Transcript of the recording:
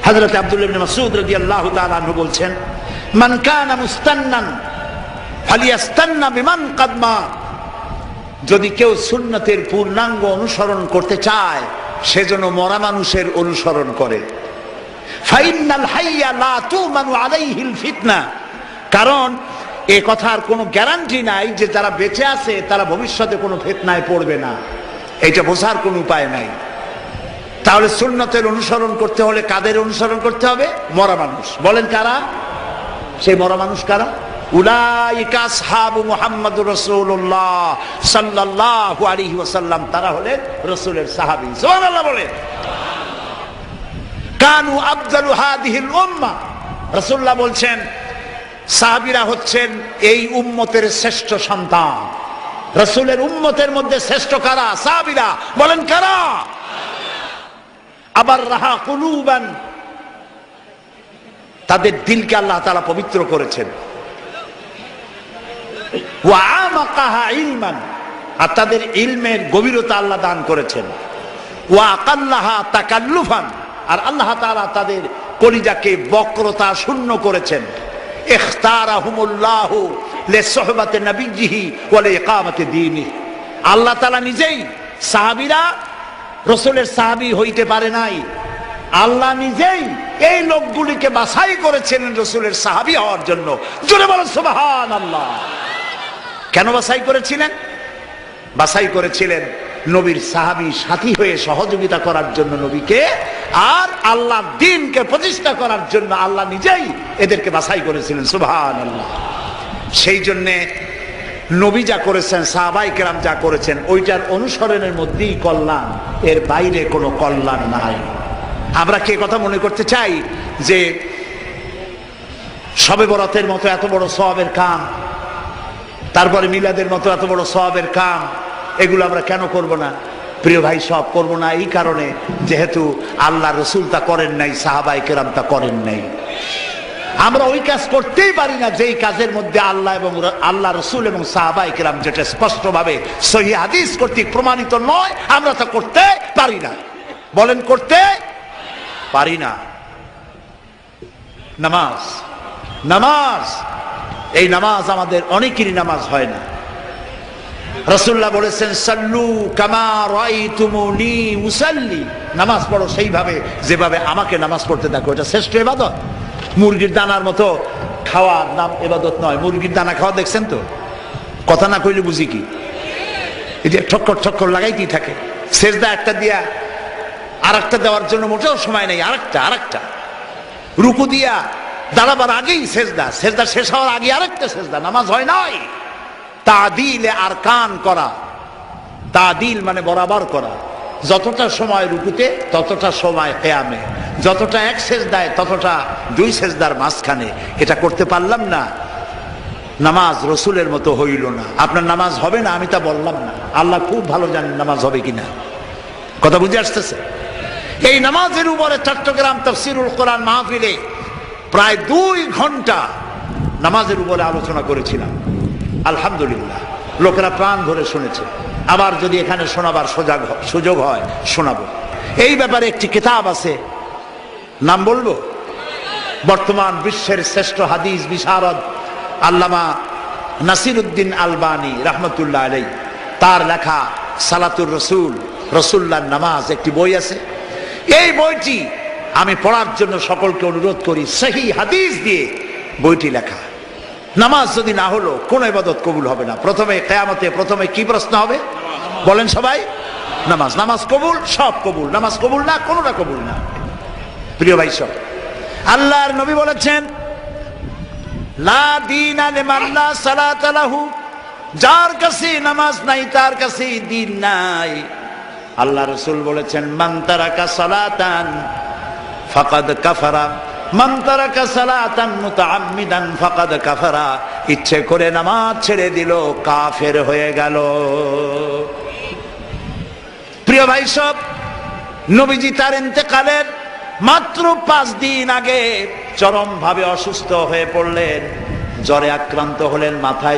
হযরত আব্দুল্লাহ ইবনে মাসউদ রাদিয়াল্লাহু তাআলা আনহু বলছেন, মান কানা মুস্তান্নান ফালিয়াস্তান্না বিমান কাদ মা। যদি কেউ সুন্নতের পূর্ণাঙ্গ অনুসরণ করতে চায়, সেজন্য মরা মানুষের অনুসরণ করে। ফাইন্নাল হাইয়া লা তুমানু আলাইহিল ফিতনা। কারণ এ কথার কোনো গ্যারান্টি নাই যে যারা বেঁচে আছে তারা ভবিষ্যতে কোনো ফিতনায় পড়বে না। এটা বোঝার কোনো উপায় নাই। তাহলে সুন্নতের অনুসরণ করতে হলে কাদের অনুসরণ করতে হবে? মরা মানুষ। বলেন কারা? সেই মরা মানুষ কারা? উলাইকা আসহাবু মুহাম্মাদুর রাসূলুল্লাহ সাল্লাল্লাহু আলাইহি ওয়াসাল্লাম। তারা হলেন রাসূলের সাহাবী। সুবহানাল্লাহ বলেন। কানু আফজালু হাদিহিল উম্মাহ। রাসূলুল্লাহ বলছেন, সাহাবীরা হচ্ছেন এই উম্মতের শ্রেষ্ঠ সন্তান। রাসূলের উম্মতের মধ্যে শ্রেষ্ঠ কারা? সাহাবীরা। বলেন কারা? আবার রাহা কুলুবান, তাদের দিলকে আল্লাহ তাআলা পবিত্র করেছেন। ওয়া আমাকাহা ইলমান, আর তাদের ইলমের গভীরতা আল্লাহ দান করেছেন। ওয়া আকাল্লাহা তাকাল্লুফান, আর আল্লাহ তাআলা তাদের কলিজাকে বক্রতা শূন্য করেছেন। ইখতারাহুমুল্লাহু লিসুহবাতি নবিয়্যিহি ওয়া লিইকামাতি দীনিহি। আল্লাহ তাআলা নিজেই, সাহাবীরা রাসূলের সাহাবী হইতে পারে নাই, আল্লাহ নিজেই এই লোকগুলিকে বাছাই করেছিলেন রাসূলের সাহাবী হওয়ার জন্য। জোরে বলেন সুবহানাল্লাহ। কেন বাছাই করেছিলেন? বাছাই করেছিলেন নবীর সাহাবী সাথী হয়ে সহযোগিতা করার জন্য নবীকে, আর আল্লাহর দ্বীনকে প্রতিষ্ঠা করার জন্য আল্লাহ নিজেই এদেরকে বাছাই করেছিলেন। সুবহানাল্লাহ। সেই জন্য নবী যা করেছেন, সাহাবায়ে কেরাম যা করেছেন, ওইটার অনুসরণের মধ্যেই কল্যাণ, এর বাইরে কোনো কল্যাণ নাই। আমরা কি কথা মনে করতে চাই যে শবে বরাতের মতো এত বড় সওয়াবের কাম, তারপরে মিলাদের মতো এত বড় সওয়াবের কাম, এগুলো আমরা কেন করব না? প্রিয় ভাই, সব করব না এই কারণে, যেহেতু আল্লাহ রসুল তা করেন নাই, সাহাবায়ে কেরাম তা করেন নাই। আমরা ওই কাজ করতেই পারি না যেই কাজের মধ্যে আল্লাহ এবং আল্লাহ রসুল এবং সাহাবায়ে কেরাম, যেটা স্পষ্টভাবে সহিহ হাদিস কর্তৃক প্রমাণিত নয়, আমরা তা করতে পারি না। বলেন করতে পারি না। নামাজ, নামাজ, এই নামাজ আমাদের অনেকেরই নামাজ হয় না। রাসূলুল্লাহ বলেছেন, সাল্লু কামা রাআইতুমুনি উসাল্লি। নামাজ পড়ো সেইভাবে যেভাবে আমাকে নামাজ পড়তে দেখো। এটা শ্রেষ্ঠ ইবাদত। মুরগির দানার মতো খাওয়ার নাম ইবাদত নয়। মুরগির দানা খাওয়া দেখছেন তো? কথা না কইলে বুঝি কি? এই যে ঠক্কর ঠক্কর লাগাইতেই থাকে। সেজদা একটা দিয়া আর একটা দেওয়ার জন্য মোটেও সময় নেই। আরেকটা রুকু দিয়া দাঁড়াবার আগেই সেজদা, সেজদা শেষ হওয়ার আগে আরেকটা সেজদা। নামাজ হয় নাই। তাদিলে আরকান করা, তাদিল মানে বরাবর করা। যতটা সময় রুকুতে ততটা সময় কিয়ামে, যতটা এক সেজদায় ততটা দুই সেজদার মাঝখানে। এটা করতে পারলাম না, নামাজ রসুলের মতো হইল না। আপনার নামাজ হবে না আমি তা বললাম না, আল্লাহ খুব ভালো জানেন নামাজ হবে কিনা। কথা বুঝে আসতেছে? এই নামাজের উপরে চট্টগ্রাম তাফসীরুল কোরআন মাহফিলে প্রায় 2 ঘন্টা নামাজের উপরে আলোচনা করেছিলাম। আলহামদুলিল্লাহ, লোকেরা প্রাণ ভরে শুনেছে। আবার যদি এখানে শোনাবার সুযোগ হয় শোনাবো। এই ব্যাপারে একটি কিতাব আছে, নাম বলবো? বর্তমান বিশ্বের শ্রেষ্ঠ হাদিস বিশারদ আল্লামা নাসিরউদ্দিন আলবানী রাহমাতুল্লাহ আলাইহি, তার লেখা সালাতুর রসুল, রসুল্লাহর নামাজ, একটি বই আছে। এই বইটি আমি পড়ার জন্য সকলকে অনুরোধ করি। সহিহ হাদিস দিয়ে বইটি লেখা। নামাজ যদি না হলো কোন ইবাদত কবুল হবে না। প্রথমে কিয়ামতে প্রথমে কি প্রশ্ন হবে? বলেন সবাই। নামাজ। নামাজ কবুল, সব কবুল। নামাজ কবুল না, কোনটা কবুল না। প্রিয় ভাই সব, আল্লাহর নবী বলেছেন, লা দীনা লিমান লা সালাতা লাহু। যার কাছে নামাজ নাই তার কাছে দ্বীন নাই। আল্লাহ রাসূল বলেছেন, মান তারাকা সালাতান ফাকাদ কাফারা, মান তারাকা সালাতান মুতাআম্মিদান ফাকাদ কাফারা। ইচ্ছে করে নামাজ ছেড়ে দিল, কাফের হয়ে গেল। প্রিয় ভাই সব, নবীজি তার ইন্তেকালের মাত্র 5 দিন আগে চরমভাবে অসুস্থ হয়ে পড়লেন, জ্বরে আক্রান্ত হলেন, মাথায়